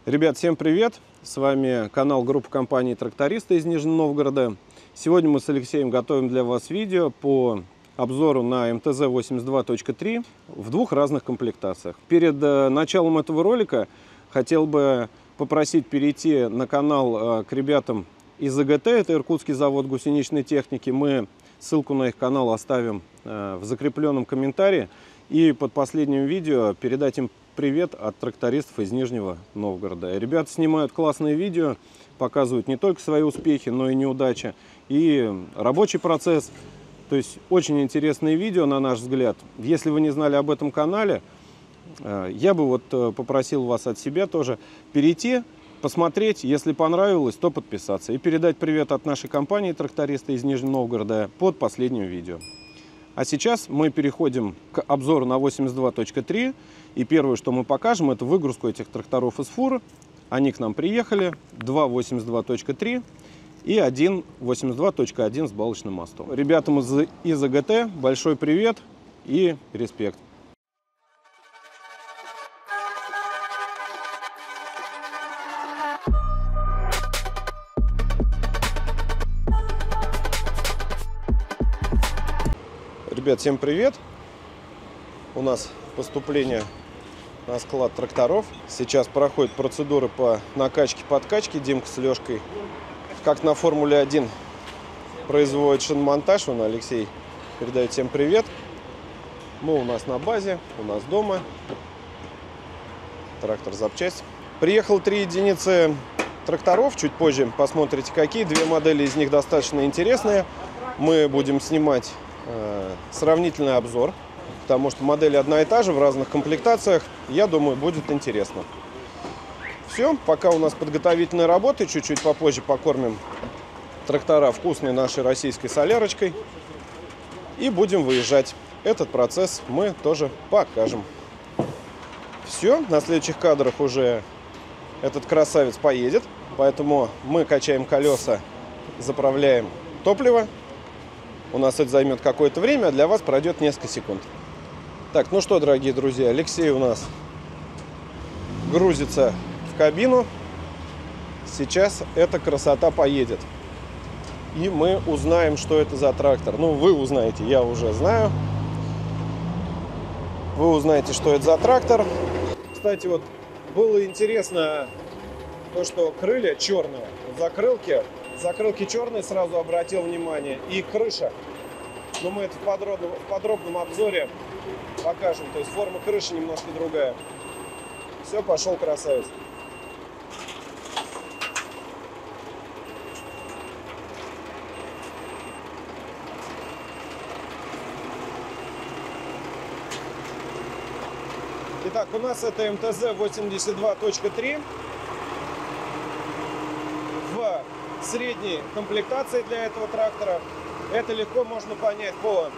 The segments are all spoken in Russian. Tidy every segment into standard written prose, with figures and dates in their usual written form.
Ребят, всем привет! С вами канал группы компании «Трактористы» из Нижнего Новгорода. Сегодня мы с Алексеем готовим для вас видео по обзору на МТЗ-82.3 в двух разных комплектациях. Перед началом этого ролика хотел бы попросить перейти на канал к ребятам из ИГТ, это Иркутский завод гусеничной техники. Мы ссылку на их канал оставим в закрепленном комментарии. И под последним видео передать им привет от трактористов из Нижнего Новгорода. Ребята снимают классные видео, показывают не только свои успехи, но и неудачи, и рабочий процесс. То есть очень интересные видео, на наш взгляд. Если вы не знали об этом канале, я бы попросил вас от себя тоже перейти, посмотреть, если понравилось, то подписаться и передать привет от нашей компании «Трактористы» из Нижнего Новгорода под последним видео. А сейчас мы переходим к обзору на 82.3. И первое, что мы покажем, это выгрузку этих тракторов из фур. Они к нам приехали. Два 82.3 и один 82.1 с балочным мостом. Ребятам из ИГТ большой привет и респект. Ребят, всем привет! У нас поступление на склад тракторов. Сейчас проходит процедура по накачке-подкачке. Димка с Лешкой, как на Формуле 1, производит шиномонтаж. Алексей передает всем привет. Мы у нас на базе, у нас дома. Трактор запчасть. Приехал 3 единицы тракторов. Чуть позже посмотрите, какие. 2 модели из них достаточно интересные. Мы будем снимать сравнительный обзор, потому что модель одна и та же в разных комплектациях. Я думаю, будет интересно. Все, пока у нас подготовительные работы, чуть-чуть попозже покормим трактора вкусной нашей российской солярочкой и будем выезжать. Этот процесс мы тоже покажем. Все, на следующих кадрах уже этот красавец поедет, поэтому мы качаем колеса, заправляем топливо. У нас это займет какое-то время, а для вас пройдет несколько секунд. Так, ну что, дорогие друзья, Алексей у нас грузится в кабину. Сейчас эта красота поедет. И мы узнаем, что это за трактор. Ну, вы узнаете, я уже знаю. Вы узнаете, что это за трактор. Кстати, было интересно то, что крылья черные, закрылки черные, сразу обратил внимание, и крыша. Но мы это в подробном обзоре покажем. То есть форма крыши немножко другая. Все, пошел красавец. Итак, у нас это МТЗ-82.3 в средней комплектации для этого трактора. Это легко можно понять по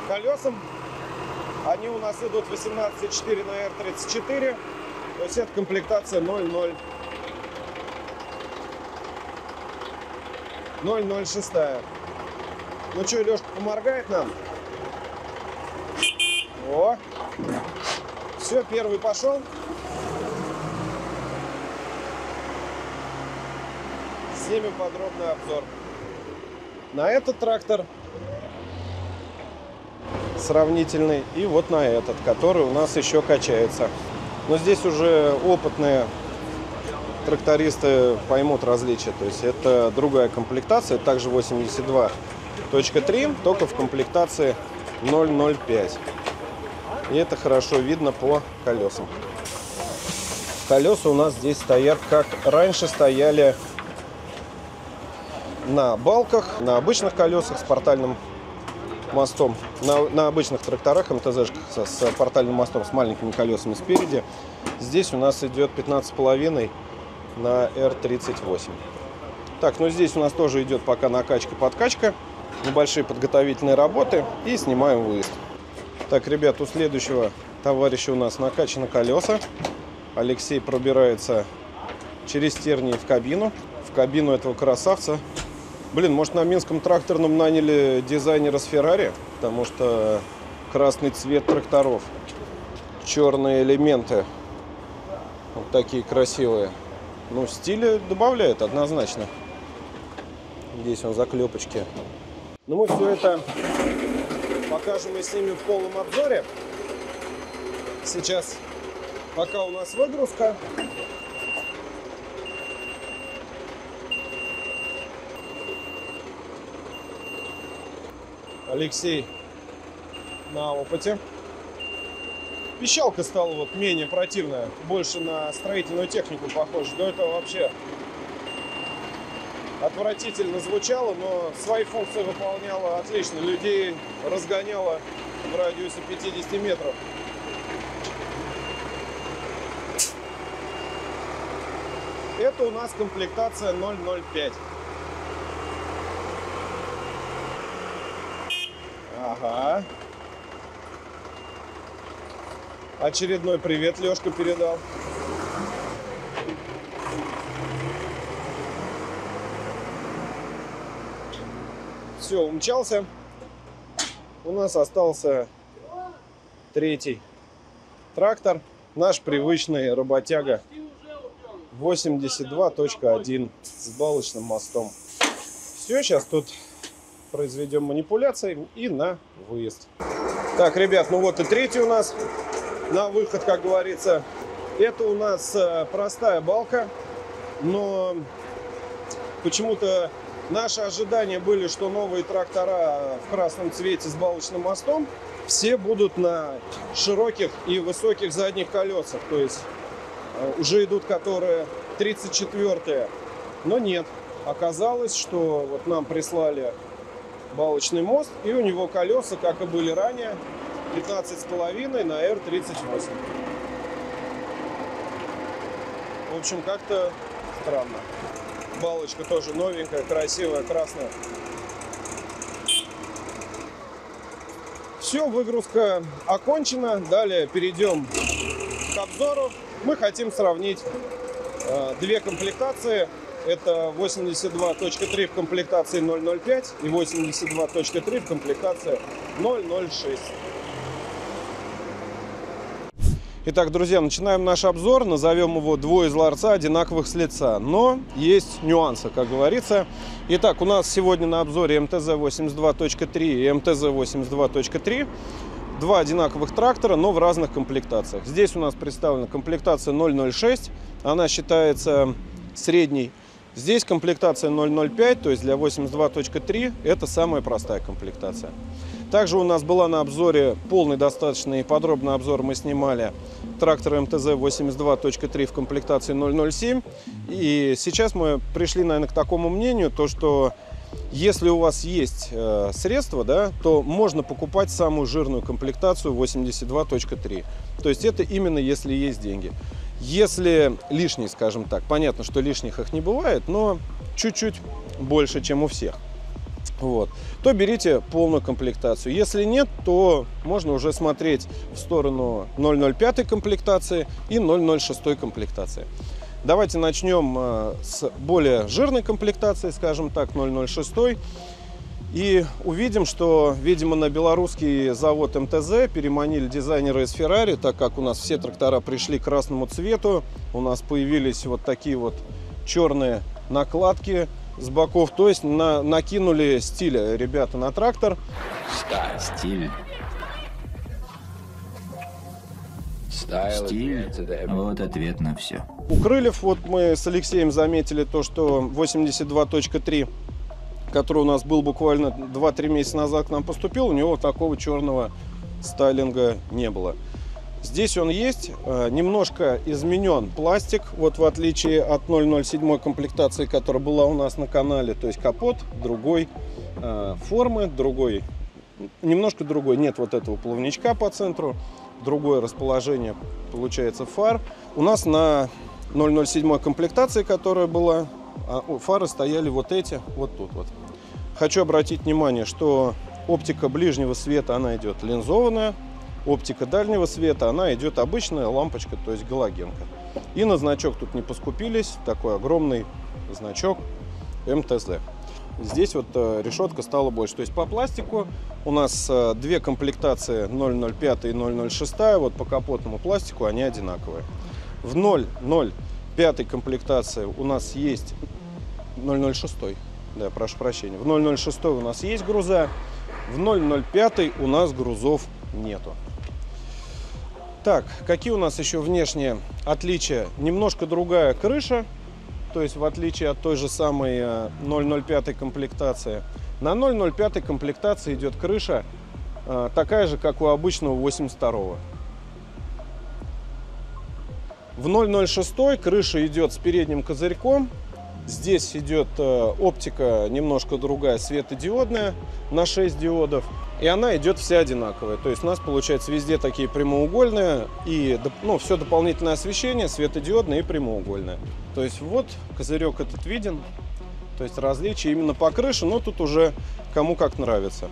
колесам. Они у нас идут 18,4 на R34. То есть это комплектация 0.0. 0.06. Ну что, Лешка поморгает нам? О! Все, первый пошел. Снимем подробный обзор на этот трактор сравнительный и вот на этот, который у нас еще качается. Но здесь уже опытные трактористы поймут различия. То есть это другая комплектация, также 82.3, только в комплектации 0.05. И это хорошо видно по колесам. Колеса у нас здесь стоят, как раньше стояли на балках, на обычных колесах с портальным мостом, на обычных тракторах МТЗшках с портальным мостом, с маленькими колесами спереди. Здесь у нас идет 15,5 на R38. Так, ну здесь у нас тоже идет пока накачка-подкачка, небольшие подготовительные работы и снимаем выезд. Так, ребят, у следующего товарища у нас накачаны колеса. Алексей пробирается через тернии в кабину этого красавца. Блин, может, на Минском тракторном наняли дизайнера с Феррари, потому что красный цвет тракторов, черные элементы, вот такие красивые. Ну, стиля добавляет однозначно. Здесь он заклепочки. Но мы все это покажем и снимем в полном обзоре. Сейчас, пока у нас выгрузка. Алексей на опыте. Пищалка стала вот менее противная, больше на строительную технику похожа. До этого вообще отвратительно звучало, но свои функции выполняла отлично. Людей разгоняла в радиусе 50 метров. Это у нас комплектация 005. Ага. Очередной привет Лёшка передал. Все, умчался. У нас остался третий трактор. Наш привычный работяга 82.1 с балочным мостом. Все, сейчас тут произведем манипуляции и на выезд. Так, ребят, ну вот и третий у нас на выход, как говорится. Это у нас простая балка, но почему-то наши ожидания были, что новые трактора в красном цвете с балочным мостом все будут на широких и высоких задних колесах. То есть уже идут которые 34-е. Но нет. Оказалось, что вот нам прислали балочный мост, и у него колеса, как и были ранее, 15,5 на R38. В общем, как-то странно. Балочка тоже новенькая, красивая, красная. Все, выгрузка окончена. Далее перейдем к обзору. Мы хотим сравнить две комплектации. Это 82.3 в комплектации 005 и 82.3 в комплектации 006. Итак, друзья, начинаем наш обзор. Назовем его «Двое из ларца, одинаковых с лица». Но есть нюансы, как говорится. Итак, у нас сегодня на обзоре МТЗ-82.3 и МТЗ-82.3. Два одинаковых трактора, но в разных комплектациях. Здесь у нас представлена комплектация 006. Она считается средней. Здесь комплектация 005, то есть для 82.3 это самая простая комплектация. Также у нас была на обзоре полный достаточно и подробный обзор. Мы снимали трактор МТЗ-82.3 в комплектации 007. И сейчас мы пришли, наверное, к такому мнению, то что если у вас есть средства, да, то можно покупать самую жирную комплектацию 82.3. То есть это именно если есть деньги. Если лишние, скажем так, понятно, что лишних их не бывает, но чуть-чуть больше, чем у всех, вот, то берите полную комплектацию. Если нет, то можно уже смотреть в сторону 005 комплектации и 006 комплектации. Давайте начнем с более жирной комплектации, скажем так, 006. И увидим, что, видимо, на белорусский завод МТЗ переманили дизайнеры из Ferrari, так как у нас все трактора пришли к красному цвету. У нас появились вот такие вот черные накладки с боков. То есть накинули стиль ребята на трактор. Стиль. Стиль. Вот ответ на все. У крыльев вот мы с Алексеем заметили то, что 82.3, который у нас был буквально 2-3 месяца назад к нам поступил, у него такого черного стайлинга не было. Здесь он есть, немножко изменен пластик, вот в отличие от 007 комплектации, которая была у нас на канале, то есть капот другой формы, другой, немножко другой, нет вот этого плавничка по центру, другое расположение получается фар. У нас на 007 комплектации, которая была, фары стояли вот эти, вот тут вот. Хочу обратить внимание, что оптика ближнего света, она идет линзованная, оптика дальнего света, она идет обычная лампочка, то есть галогенка. И на значок тут не поскупились, такой огромный значок МТЗ. Здесь вот решетка стала больше. То есть по пластику у нас две комплектации 005 и 006, вот по капотному пластику они одинаковые. В 005 комплектации у нас есть 006, да, прошу прощения, в 006 у нас есть груза, в 005 у нас грузов нету. Так, какие у нас еще внешние отличия? Немножко другая крыша, то есть в отличие от той же самой 005 комплектации. На 005 комплектации идет крыша такая же, как у обычного 82-го. В 006 крыша идет с передним козырьком. Здесь идет оптика немножко другая, светодиодная на 6 диодов. И она идет вся одинаковая. То есть у нас получается везде такие прямоугольные. И все дополнительное освещение светодиодное и прямоугольное. То есть вот козырек этот виден. То есть различия именно по крыше, но тут уже кому как нравится.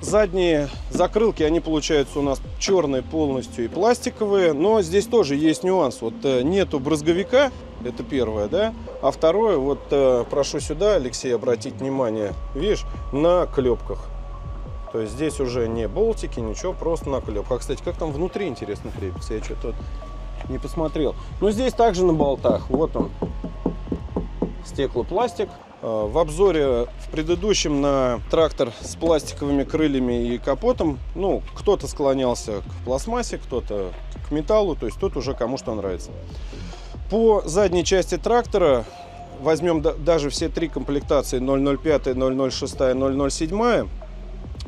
Задние закрылки, они получаются у нас черные полностью и пластиковые. Но здесь тоже есть нюанс. Вот нету брызговика, это первое, да. А второе, вот прошу сюда, Алексей, обратить внимание, видишь, на клепках. То есть здесь уже не болтики, ничего, просто на клепках. Кстати, как там внутри, интересно, крепится? Я что-то не посмотрел. Но здесь также на болтах. Вот он, стеклопластик. В обзоре в предыдущем на трактор с пластиковыми крыльями и капотом, ну, кто-то склонялся к пластмассе, кто-то к металлу, то есть тут уже кому что нравится. По задней части трактора возьмем даже все три комплектации 005, 006, 007.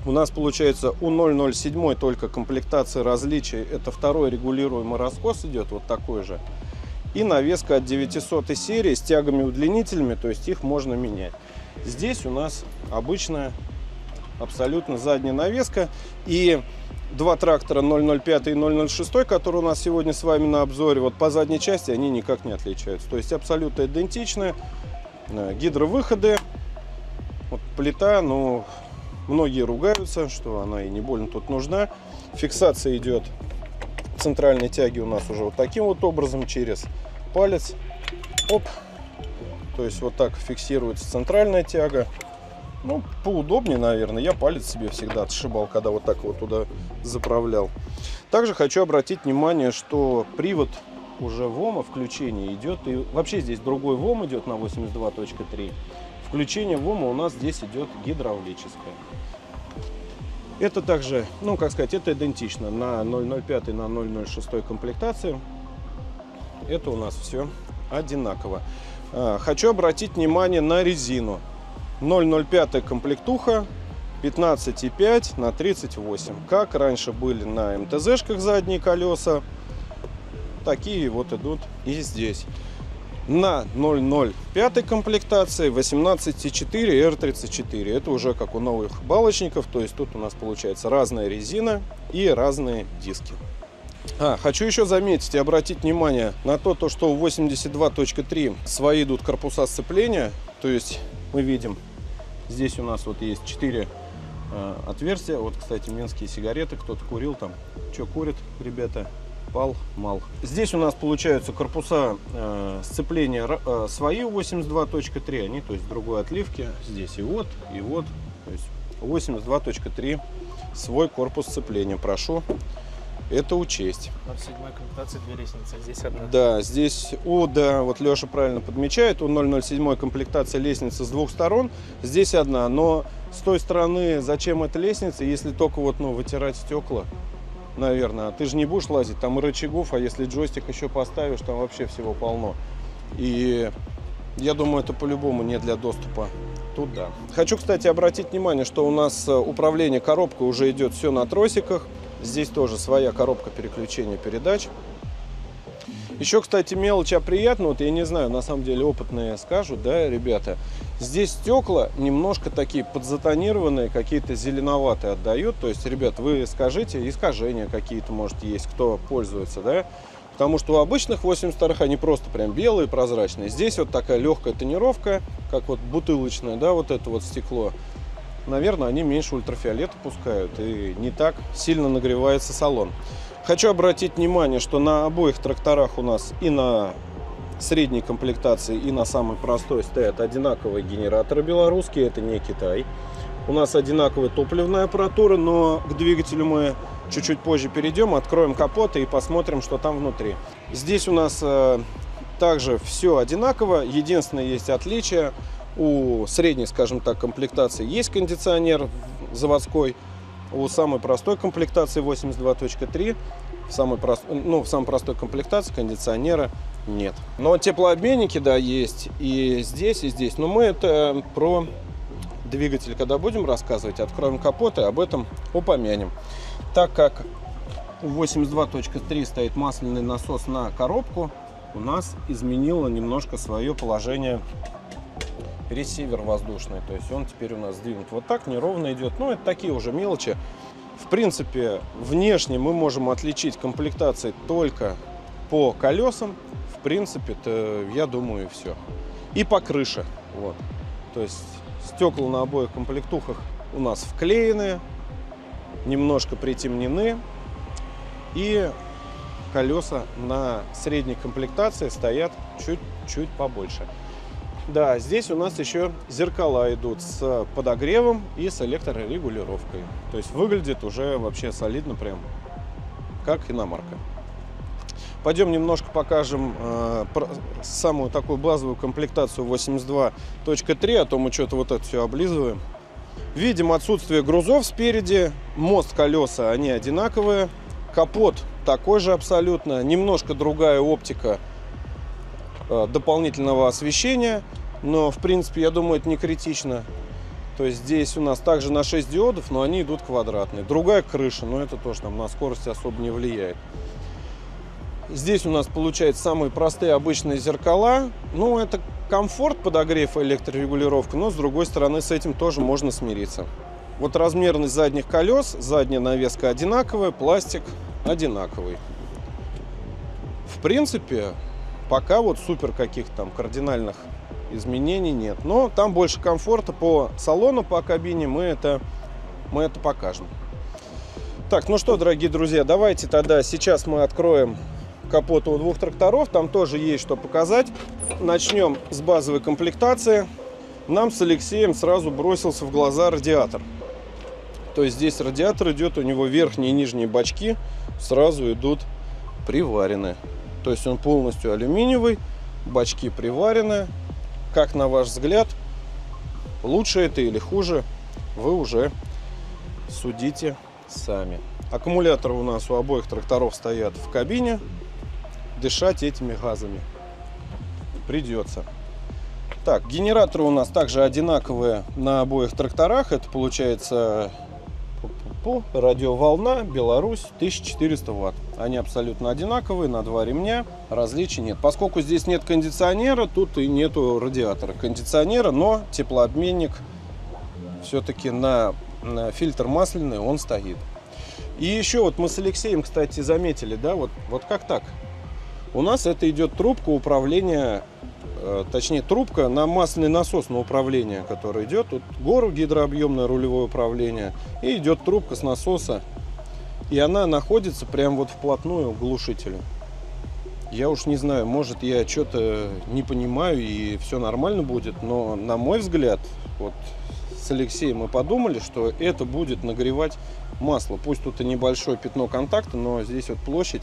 У нас получается у 007 только комплектация различий. Это второй регулируемый раскос идет, вот такой же. И навеска от 900 серии с тягами-удлинителями, то есть их можно менять. Здесь у нас обычная абсолютно задняя навеска. И два трактора 005 и 006, которые у нас сегодня с вами на обзоре, вот по задней части они никак не отличаются. То есть абсолютно идентичны. Гидровыходы, вот плита, ну... Многие ругаются, что она и не больно тут нужна. Фиксация идет центральной тяги у нас уже вот таким вот образом, через палец. Оп. То есть вот так фиксируется центральная тяга. Ну, поудобнее, наверное. Я палец себе всегда отшибал, когда вот так вот туда заправлял. Также хочу обратить внимание, что привод уже ВОМа включение идет. И вообще здесь другой ВОМ идет на 82.3. Включение ВОМа у нас здесь идет гидравлическое. Это также, ну как сказать, это идентично на 005 и на 006 комплектации. Это у нас все одинаково. Хочу обратить внимание на резину. 005 комплектуха 15,5 на 38. Как раньше были на МТЗшках задние колеса, такие вот идут и здесь. На 005 комплектации 18,4 R34. Это уже как у новых балочников. То есть тут у нас получается разная резина и разные диски. Хочу еще заметить и обратить внимание на то, что у 82.3 свои идут корпуса сцепления. То есть мы видим, здесь у нас вот есть 4 отверстия. Вот, кстати, минские сигареты. Кто-то курил там. Что курит, ребята? Пал-мал. Здесь у нас получаются корпуса сцепления свои 82.3, они, то есть другой отливки. Здесь и вот, и вот. То есть 82.3 свой корпус сцепления. Прошу это учесть. В 7 комплектации две лестницы, здесь одна. Да, здесь, да, вот Леша правильно подмечает, у 007 комплектация лестница с двух сторон, здесь одна. Но с той стороны зачем эта лестница, если только вот, вытирать стекла? Наверное, ты же не будешь лазить, там и рычагов, а если джойстик еще поставишь, там вообще всего полно. И я думаю, это по-любому не для доступа туда. Хочу, кстати, обратить внимание, что у нас управление коробкой уже идет все на тросиках. Здесь тоже своя коробка переключения передач. Еще, кстати, мелочь приятная, вот я не знаю, на самом деле опытные скажут, да, ребята. Здесь стекла немножко такие подзатонированные, какие-то зеленоватые отдают. То есть, ребят, вы скажите, искажения какие-то, может, есть, кто пользуется, да. Потому что у обычных 82-х они просто прям белые, прозрачные. Здесь вот такая легкая тонировка, как вот бутылочная, да, вот это вот стекло. Наверное, они меньше ультрафиолета пускают и не так сильно нагревается салон. Хочу обратить внимание, что на обоих тракторах у нас и на средней комплектации, и на самой простой стоят одинаковые генераторы белорусские, это не Китай. У нас одинаковая топливная аппаратура, но к двигателю мы чуть-чуть позже перейдем, откроем капот и посмотрим, что там внутри. Здесь у нас Также все одинаково. Единственное, есть отличие. У средней, скажем так, комплектации есть кондиционер заводской. У самой простой комплектации 82.3 в самой простой комплектации кондиционера нет. Но теплообменники, да, есть и здесь, и здесь. Но мы это про двигатель, когда будем рассказывать, откроем капот и об этом упомянем. Так как у 82.3 стоит масляный насос на коробку, у нас изменило немножко свое положение ресивер воздушный. То есть он теперь у нас сдвинут вот так, неровно идет. Ну, это такие уже мелочи. В принципе, внешне мы можем отличить комплектации только по колесам. В принципе-то, я думаю, все. И по крыше. Вот. То есть стекла на обоих комплектухах у нас вклеены, немножко притемнены. И колеса на средней комплектации стоят чуть-чуть побольше. Да, здесь у нас еще зеркала идут с подогревом и с электрорегулировкой. То есть выглядит уже вообще солидно, прям как иномарка. Пойдем немножко покажем самую такую базовую комплектацию 82.3, а то мы что-то вот это все облизываем. Видим отсутствие грузов спереди, мост, колеса, они одинаковые. Капот такой же абсолютно, немножко другая оптика дополнительного освещения, но в принципе, я думаю, это не критично. То есть здесь у нас также на 6 диодов, но они идут квадратные. Другая крыша, но это тоже там на скорость особо не влияет. Здесь у нас получается самые простые обычные зеркала. Ну, это комфорт, подогрев, электрорегулировка, но с другой стороны с этим тоже можно смириться. Вот размерность задних колес, задняя навеска одинаковая, пластик одинаковый. В принципе, пока вот супер каких-то там кардинальных изменений нет. Но там больше комфорта по салону, по кабине мы это покажем. Так, ну что, дорогие друзья, давайте тогда сейчас мы откроем капот у двух тракторов. Там тоже есть что показать. Начнем с базовой комплектации. Нам с Алексеем сразу бросился в глаза радиатор. То есть здесь радиатор идет, у него верхние и нижние бачки сразу идут приварены. То есть он полностью алюминиевый, бачки приварены. Как на ваш взгляд, лучше это или хуже, вы уже судите сами. Аккумуляторы у нас у обоих тракторов стоят в кабине. Дышать этими газами придется. Так, генераторы у нас также одинаковые на обоих тракторах. Это получается радиоволна Беларусь 1400 Вт. Они абсолютно одинаковые, на два ремня, различий нет. Поскольку здесь нет кондиционера, тут и нету радиатора кондиционера, но теплообменник все-таки на фильтр масляный он стоит. И еще вот мы с Алексеем, кстати, заметили, да, вот как так? У нас это идет трубка управления, точнее трубка на масляный насос на управление, который идет. Тут гору гидрообъемное рулевое управление, и идет трубка с насоса, и она находится прям вот вплотную к глушителю. Я уж не знаю, может я что-то не понимаю и все нормально будет, но на мой взгляд, вот с Алексеем мы подумали, что это будет нагревать масло. Пусть тут и небольшое пятно контакта, но здесь вот площадь.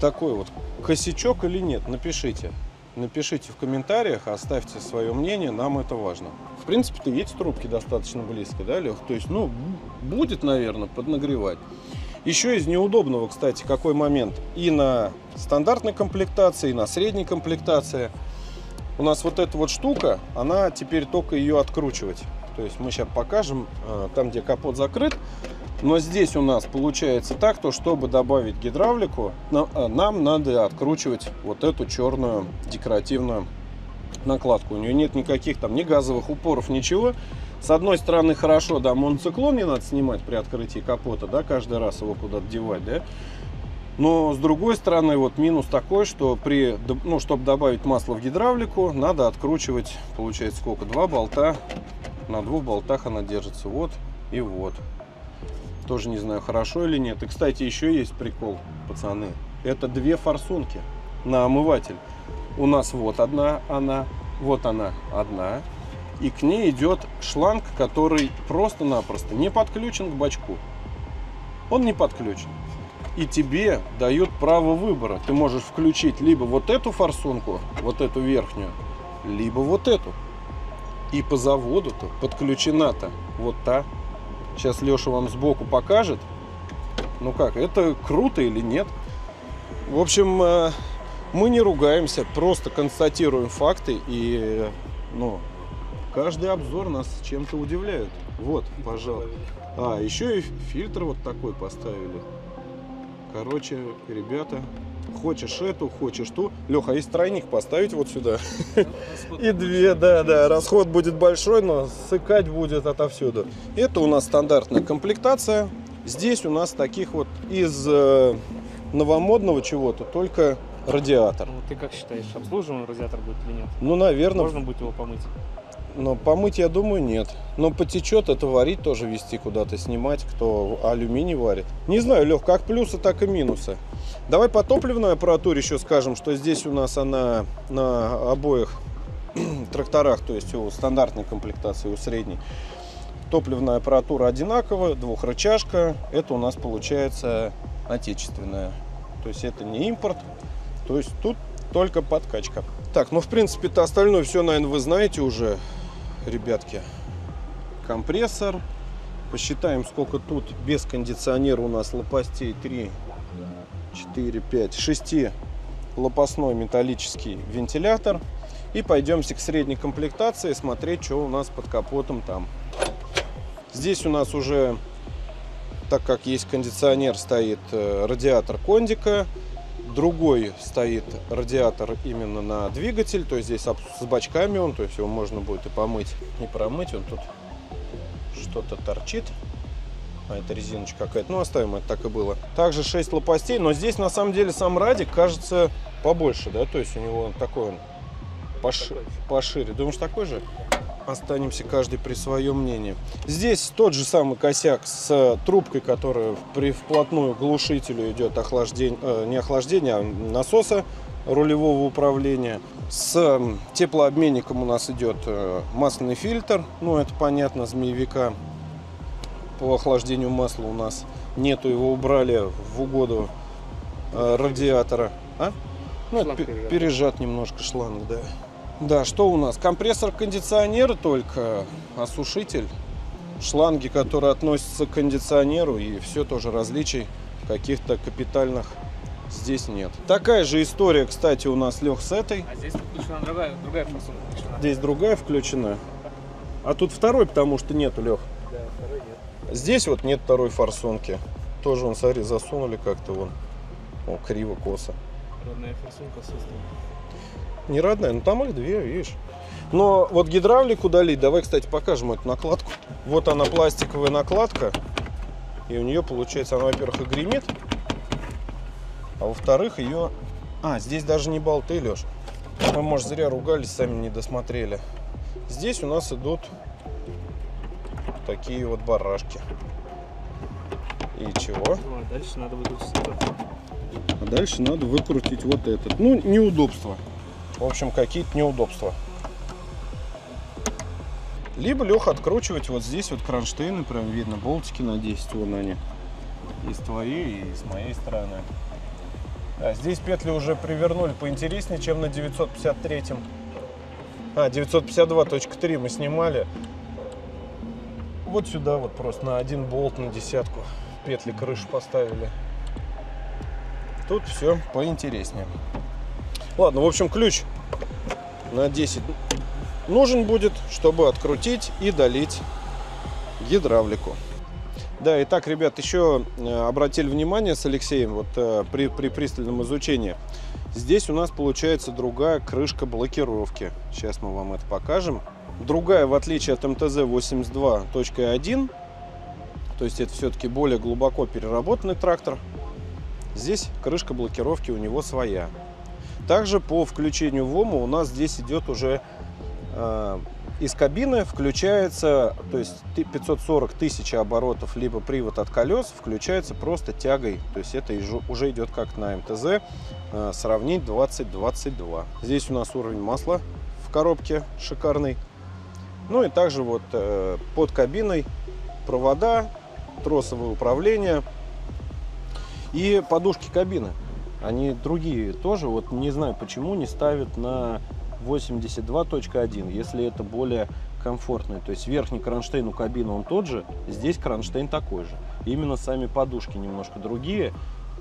Такой вот косячок или нет, напишите. Напишите в комментариях, оставьте свое мнение, нам это важно. В принципе-то эти трубки достаточно близко, да, Лех? То есть, ну, будет, наверное, поднагревать. Еще из неудобного, кстати, какой момент. И на стандартной комплектации, и на средней комплектации. У нас вот эта вот штука, она теперь только ее откручивать. То есть мы сейчас покажем, там, где капот закрыт. Но здесь у нас получается так, то чтобы добавить гидравлику, нам надо откручивать вот эту черную декоративную накладку. У нее нет никаких там ни газовых упоров, ничего. С одной стороны хорошо, да, моноциклон не надо снимать при открытии капота, да, каждый раз его куда-то девать, да. Но с другой стороны, вот минус такой, что чтобы добавить масло в гидравлику, надо откручивать, получается сколько, 2 болта. На 2 болтах она держится, вот и вот. Тоже не знаю, хорошо или нет. И, кстати, еще есть прикол, пацаны. Это 2 форсунки на омыватель. У нас вот одна она, вот она одна. И к ней идет шланг, который просто-напросто не подключен к бачку. Он не подключен. И тебе дают право выбора. Ты можешь включить либо вот эту форсунку, вот эту верхнюю, либо вот эту. И по заводу-то подключена-то вот та. Сейчас Леша вам сбоку покажет. Ну как, это круто или нет? В общем, мы не ругаемся, просто констатируем факты. И, ну, каждый обзор нас чем-то удивляет. Вот, пожалуйста. А, еще и фильтр вот такой поставили. Короче, ребята, хочешь эту, хочешь ту. Леха, а если тройник поставить вот сюда? И две, да, расход будет большой, но сыкать будет отовсюду. Это у нас стандартная комплектация. Здесь у нас таких вот из новомодного чего-то только радиатор. Ну, ты как считаешь, обслуживаемый радиатор будет или нет? Ну, наверное. Можно будет его помыть? Но помыть, я думаю, нет. Но потечет, это варить тоже, везти куда-то, снимать, кто алюминий варит. Не знаю, Лех, как плюсы, так и минусы. Давай по топливной аппаратуре еще скажем, что здесь у нас она на обоих тракторах, то есть у стандартной комплектации, у средней. Топливная аппаратура одинаковая, двухрычажка. Это у нас получается отечественная. То есть это не импорт. То есть тут только подкачка. Так, ну в принципе-то остальное все, наверное, вы знаете уже, ребятки. Компрессор. Посчитаем, сколько тут без кондиционера у нас лопастей. 3, 4, 5, 6 лопастной металлический вентилятор. И пойдемте к средней комплектации смотреть, что у нас под капотом там. Здесь у нас уже, так как есть кондиционер, стоит радиатор кондика. Другой стоит радиатор именно на двигатель, то есть здесь с бачками он, то есть его можно будет и помыть, и промыть. Он тут что-то торчит, а это резиночка какая-то, ну оставим, это так и было. Также 6 лопастей, но здесь на самом деле сам радик кажется побольше, да, то есть у него такой он пошире. Думаешь, такой же? Останемся каждый при своем мнении. Здесь тот же самый косяк с трубкой, которая вплотную к глушителю идет охлаждение, не охлаждение, а насоса рулевого управления. С теплообменником у нас идет масляный фильтр, ну это понятно, змеевика. По охлаждению масла у нас нету, его убрали в угоду радиатора. А? Ну, пережат немножко шланг, да. Да, что у нас? Компрессор кондиционера только, осушитель, шланги, которые относятся к кондиционеру, и все тоже различий каких-то капитальных здесь нет. Такая же история, кстати, у нас, Лех, с этой. А здесь включена другая форсунка включена. Здесь другая включена. А тут второй, потому что нету, Лех. Да, второй нет. Здесь вот нет второй форсунки. Тоже, вон, смотри, засунули как-то вон. О, криво, косо. Родная форсунка отсутствует. Не родная, но там их две, видишь. Но вот гидравлику удалить, давай, кстати, покажем эту накладку. Вот она, пластиковая накладка. И у нее, получается, она, во-первых, и гремит. А во-вторых, ее... А, здесь даже не болты, Леш. Мы, может, зря ругались, сами не досмотрели. Здесь у нас идут такие вот барашки. И чего? Ну, а дальше надо выкрутить этот. А дальше надо выкрутить вот этот. Ну, неудобства. В общем, какие-то неудобства. Либо, Леха, откручивать вот здесь вот кронштейны, прям видно, болтики на 10, вон они. И с твоей, и с моей стороны. А здесь петли уже привернули поинтереснее, чем на 953-м. А, 952.3 мы снимали. Вот сюда вот просто на один болт на десятку петли крыши поставили. Тут все поинтереснее. Ладно, в общем, ключ на 10 нужен будет, чтобы открутить и долить гидравлику. Да, итак, ребят, еще обратили внимание с Алексеем, вот при пристальном изучении, здесь у нас получается другая крышка блокировки. Сейчас мы вам это покажем. Другая, в отличие от МТЗ 82.1, то есть это все-таки более глубоко переработанный трактор. Здесь крышка блокировки у него своя. Также по включению ВОМа у нас здесь идет уже из кабины включается, то есть 540 тысяч оборотов, либо привод от колес включается просто тягой. То есть это уже идет как на МТЗ, сравнить 2022. Здесь у нас уровень масла в коробке шикарный. Ну и также вот под кабиной провода, тросовое управление. И подушки кабины, они другие тоже. Вот не знаю, почему не ставят на 82.1, если это более комфортный. То есть верхний кронштейн у кабины он тот же, здесь кронштейн такой же. Именно сами подушки немножко другие.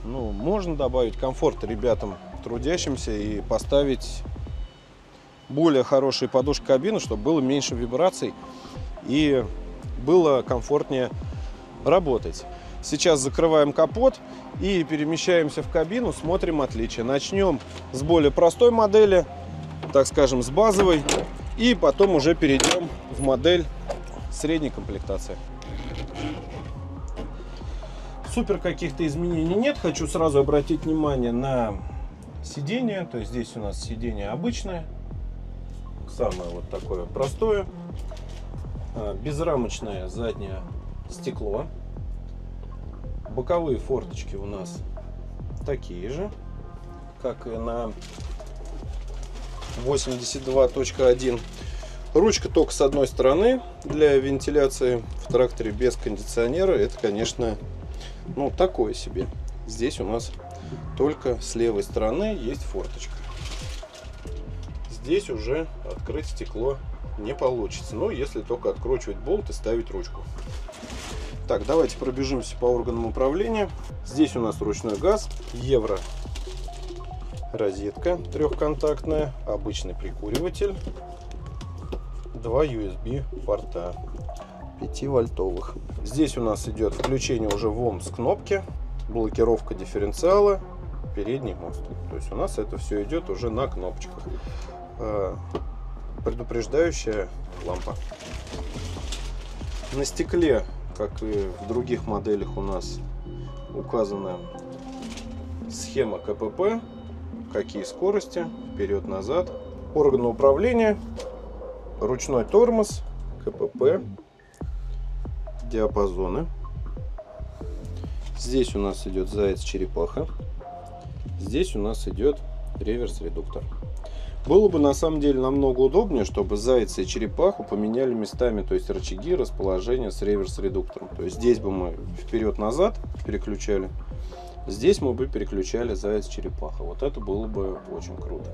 Ну, можно добавить комфорта ребятам трудящимся и поставить более хорошие подушки кабины, чтобы было меньше вибраций и было комфортнее работать. Сейчас закрываем капот и перемещаемся в кабину, смотрим отличия. Начнем с более простой модели, так скажем, с базовой, и потом уже перейдем в модель средней комплектации. Супер каких-то изменений нет. Хочу сразу обратить внимание на сиденье. То есть здесь у нас сиденье обычное, самое вот такое простое, безрамочное заднее стекло. Боковые форточки у нас такие же, как и на 82.1. Ручка только с одной стороны для вентиляции в тракторе без кондиционера. Это, конечно, ну, такое себе. Здесь у нас только с левой стороны есть форточка. Здесь уже открыть стекло не получится. Ну, если только откручивать болт и ставить ручку. Так, давайте пробежимся по органам управления. Здесь у нас ручной газ, евро розетка трехконтактная, обычный прикуриватель, 2 USB порта 5-вольтовых. Здесь у нас идет включение уже в ОМС кнопки, блокировка дифференциала, передний мост. То есть у нас это все идет уже на кнопочках. Предупреждающая лампа. На стекле, как и в других моделях, у нас указана схема КПП, какие скорости, вперед-назад, органы управления, ручной тормоз, КПП, диапазоны. Здесь у нас идет заяц-черепаха, здесь у нас идет реверс-редуктор. Было бы на самом деле намного удобнее, чтобы зайца и черепаху поменяли местами, то есть рычаги расположения с реверс-редуктором. То есть здесь бы мы вперед-назад переключали, здесь мы бы переключали заяц-черепаха. Вот это было бы очень круто.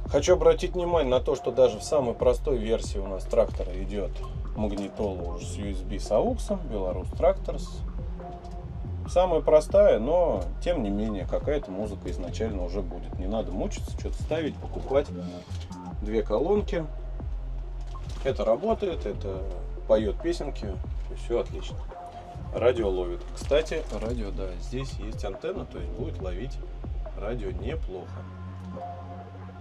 Хочу обратить внимание на то, что даже в самой простой версии у нас трактора идет магнитола уже с USB с AUX, Belarus Tractors. Самая простая, но тем не менее какая-то музыка изначально уже будет. Не надо мучиться, что-то ставить, покупать. Две колонки. Это работает, это поет песенки, все отлично. Радио ловит. Кстати, радио, да, здесь есть антенна, то есть будет ловить радио неплохо.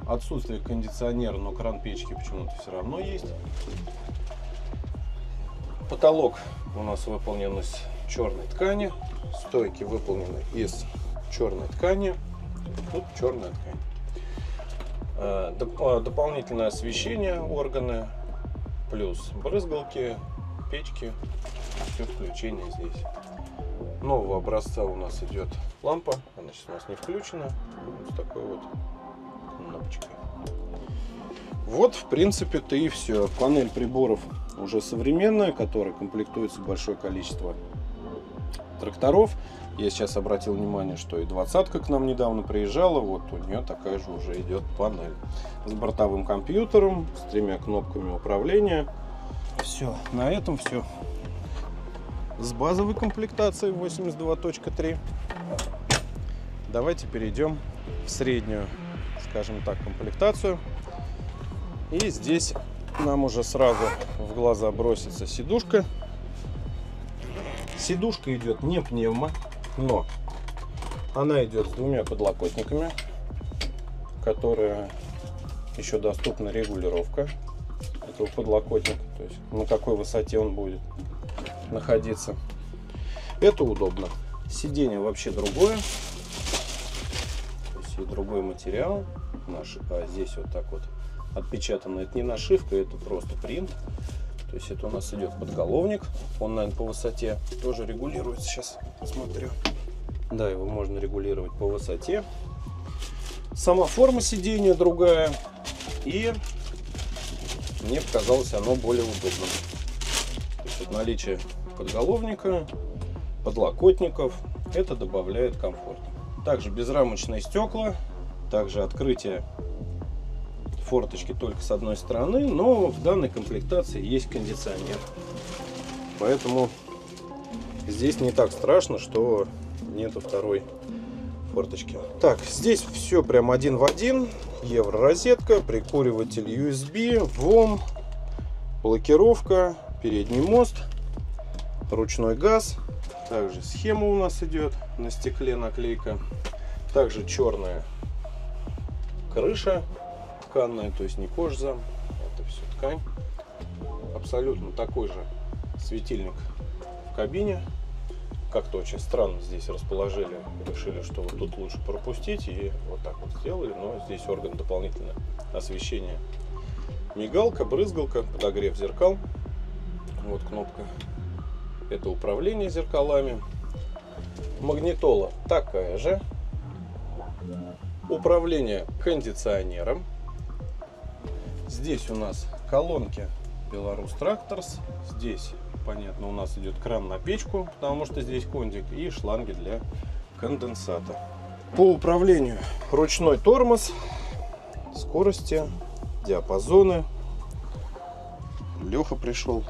Отсутствие кондиционера, но кран печки почему-то все равно есть. Потолок у нас выполнен из черной ткани. Стойки выполнены из черной ткани. Тут черная ткань. Дополнительное освещение органы, плюс брызгалки, печки, все включение здесь. Нового образца у нас идет лампа, она сейчас у нас не включена, вот с такой вот кнопочкой. Вот, в принципе-то и все. Панель приборов уже современная, которая комплектуется большое количество тракторов. Я сейчас обратил внимание, что и 20-ка к нам недавно приезжала, вот у нее такая же уже идет панель с бортовым компьютером, с 3 кнопками управления. Все, на этом все. С базовой комплектацией 82.3 давайте перейдем в среднюю, скажем так, комплектацию. И здесь нам уже сразу в глаза бросится сидушка. Сидушка идет не пневмо, но она идет с 2 подлокотниками, которые еще доступна регулировка этого подлокотника, то есть на какой высоте он будет находиться. Это удобно. Сиденье вообще другое, то есть и другой материал. А здесь вот так вот отпечатано. Это не нашивка, это просто принт. То есть это у нас идет подголовник. Он, наверное, по высоте тоже регулируется. Сейчас посмотрю. Да, его можно регулировать по высоте. Сама форма сидения другая. И мне показалось оно более удобным. То есть вот наличие подголовника, подлокотников, Это добавляет комфорт. Также безрамочные стекла, также открытие форточки только с одной стороны, но в данной комплектации есть кондиционер. Поэтому здесь не так страшно, что нету второй форточки. Так, здесь все прям один в один. Евророзетка, прикуриватель USB, ВОМ, блокировка, передний мост, ручной газ. Также схема у нас идет на стекле, наклейка. Также черная крыша тканная, то есть не кожзам, это все ткань. Абсолютно такой же светильник в кабине. Как-то очень странно здесь расположили, решили, что вот тут лучше пропустить, и вот так вот сделали, но здесь орган дополнительного освещения. Мигалка, брызгалка, подогрев зеркал. Вот кнопка. Это управление зеркалами. Магнитола такая же. Управление кондиционером. Здесь у нас колонки Беларус Тракторс. Здесь, понятно, у нас идет кран на печку, потому что здесь кондик, и шланги для конденсата. По управлению ручной тормоз, скорости, диапазоны. Леха пришел.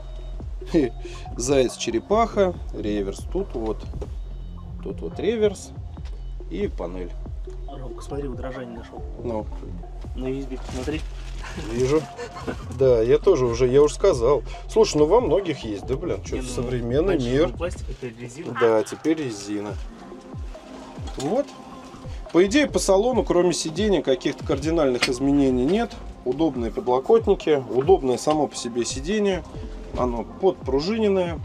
Заяц-черепаха, реверс тут вот реверс и панель. Ромка, смотри, удорожание нашел. Ну, На USB посмотри. вижу. Да, я уже сказал. Слушай, ну во многих есть, да, блин, что-то современный мир. Пластик, это резина. Да, теперь резина. Вот. По идее, по салону, кроме сидений, каких-то кардинальных изменений нет. Удобные подлокотники, удобное само по себе сиденье. Оно подпружиненное.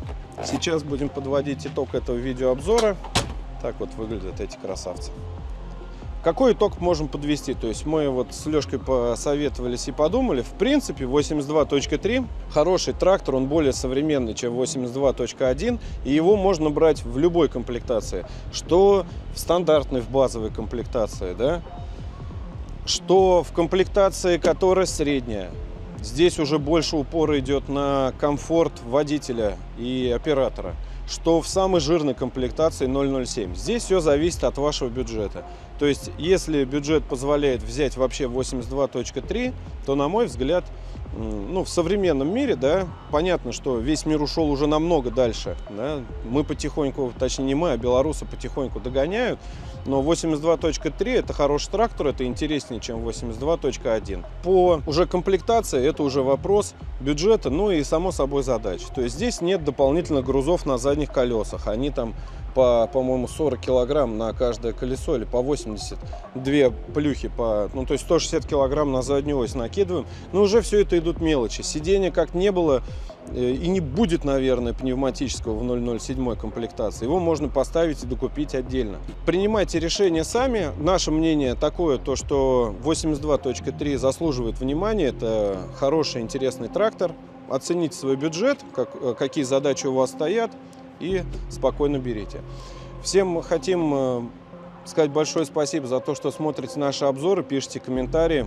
Сейчас будем подводить итог этого видеообзора. Так вот выглядят эти красавцы. Какой итог можем подвести? То есть мы вот с Лешкой посоветовались и подумали. В принципе, 82.3 хороший трактор, он более современный, чем 82.1. И его можно брать в любой комплектации. Что в стандартной, в базовой комплектации, да? Что в комплектации, которая средняя. Здесь уже больше упора идет на комфорт водителя и оператора. Что в самой жирной комплектации 007. Здесь все зависит от вашего бюджета. То есть, если бюджет позволяет взять вообще 82.3, то, на мой взгляд, ну, в современном мире, да, понятно, что весь мир ушел уже намного дальше. Да? Мы потихоньку, точнее не мы, а белорусы потихоньку догоняют. Но 82.3 это хороший трактор, это интереснее, чем 82.1. По уже комплектации это уже вопрос бюджета, ну и само собой задач. То есть здесь нет дополнительных грузов на задних колесах. Они там по-моему, 40 килограмм на каждое колесо или по 80. Две плюхи ну то есть 160 килограмм на заднюю ось накидываем. Но уже все это идут мелочи. Сиденья как не было и не будет, наверное, пневматического в 007 комплектации. Его можно поставить и докупить отдельно. Принимайте решение сами. Наше мнение такое, то что 82.3 заслуживает внимания. Это хороший, интересный трактор. Оцените свой бюджет, какие задачи у вас стоят, и спокойно берите. Всем хотим сказать большое спасибо за то, что смотрите наши обзоры, пишите комментарии.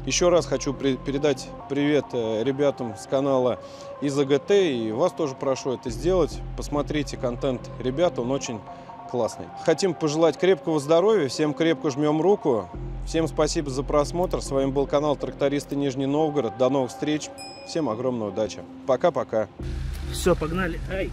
Еще раз хочу передать привет ребятам с канала из АГТ, и вас тоже прошу это сделать. Посмотрите контент ребят, он очень классный. Хотим пожелать крепкого здоровья, всем крепко жмем руку. Всем спасибо за просмотр. С вами был канал Трактористы Нижний Новгород. До новых встреч. Всем огромной удачи. Пока-пока. Все, погнали. Ай!